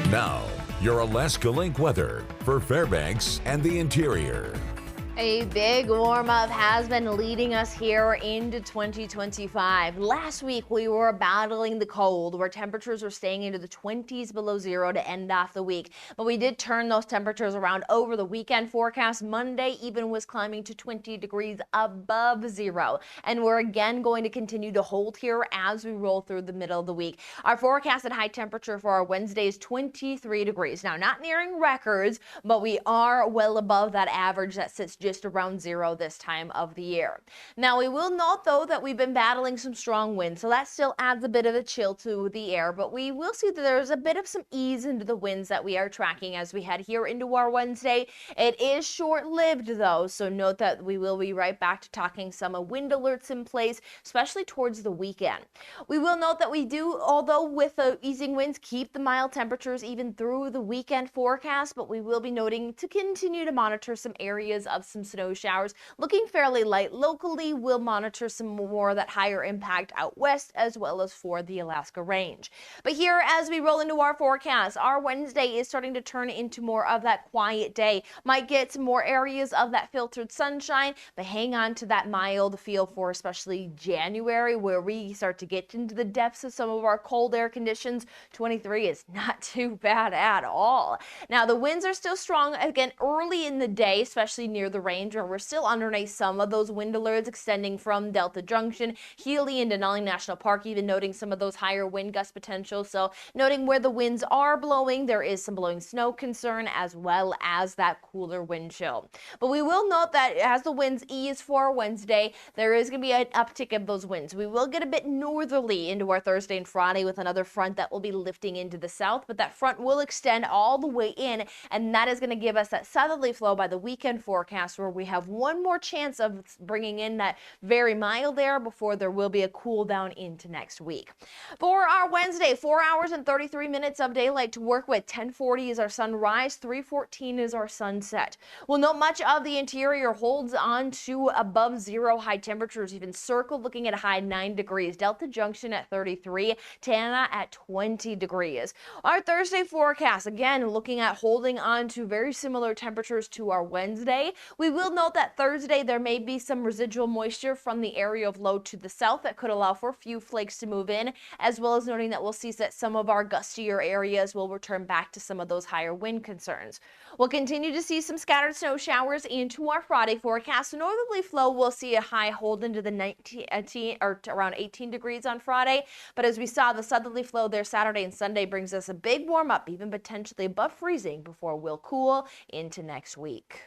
Now, your Alaska Link weather for Fairbanks and the interior. A big warm-up has been leading us here into 2025. Last week, we were battling the cold, where temperatures were staying into the 20s below zero to end off the week. But we did turn those temperatures around over the weekend forecast. Monday even was climbing to 20 degrees above zero. And we're again going to continue to hold here as we roll through the middle of the week. Our forecasted high temperature for our Wednesday is 23 degrees. Now, not nearing records, but we are well above that average that sits just around zero this time of the year. Now, we will note though that we've been battling some strong winds, so that still adds a bit of a chill to the air, but we will see that there's a bit of some ease into the winds that we are tracking as we head here into our Wednesday. It is short-lived though, so note that we will be right back to talking some wind alerts in place, especially towards the weekend. We will note that we do, although with the easing winds, keep the mild temperatures even through the weekend forecast, but we will be noting to continue to monitor some areas of some snow showers looking fairly light locally. We'll monitor some more of that higher impact out west as well as for the Alaska range. But here as we roll into our forecast, our Wednesday is starting to turn into more of that quiet day. Might get some more areas of that filtered sunshine, but hang on to that mild feel for especially January, where we start to get into the depths of some of our cold air conditions. 23 is not too bad at all. Now the winds are still strong again early in the day, especially near the range, where we're still underneath some of those wind alerts extending from Delta Junction, Healy, and Denali National Park, even noting some of those higher wind gust potential. So noting where the winds are blowing, there is some blowing snow concern as well as that cooler wind chill. But we will note that as the winds ease for Wednesday, there is going to be an uptick of those winds. We will get a bit northerly into our Thursday and Friday with another front that will be lifting into the south, but that front will extend all the way in, and that is going to give us that southerly flow by the weekend forecast, where we have one more chance of bringing in that very mild air before there will be a cool down into next week. For our Wednesday, 4 hours and 33 minutes of daylight to work with. 10:40 is our sunrise, 3:14 is our sunset. We'll note much of the interior holds on to above zero high temperatures, even Circle looking at a high 9 degrees, Delta Junction at 33, Tana at 20 degrees. Our Thursday forecast, again, looking at holding on to very similar temperatures to our Wednesday. We will note that Thursday there may be some residual moisture from the area of low to the south that could allow for a few flakes to move in, as well as noting that we'll see that some of our gustier areas will return back to some of those higher wind concerns. We'll continue to see some scattered snow showers into our Friday forecast. Northerly flow will see a high hold into the 19 or around 18 degrees on Friday, but as we saw, the southerly flow there Saturday and Sunday brings us a big warm up, even potentially above freezing, before we'll cool into next week.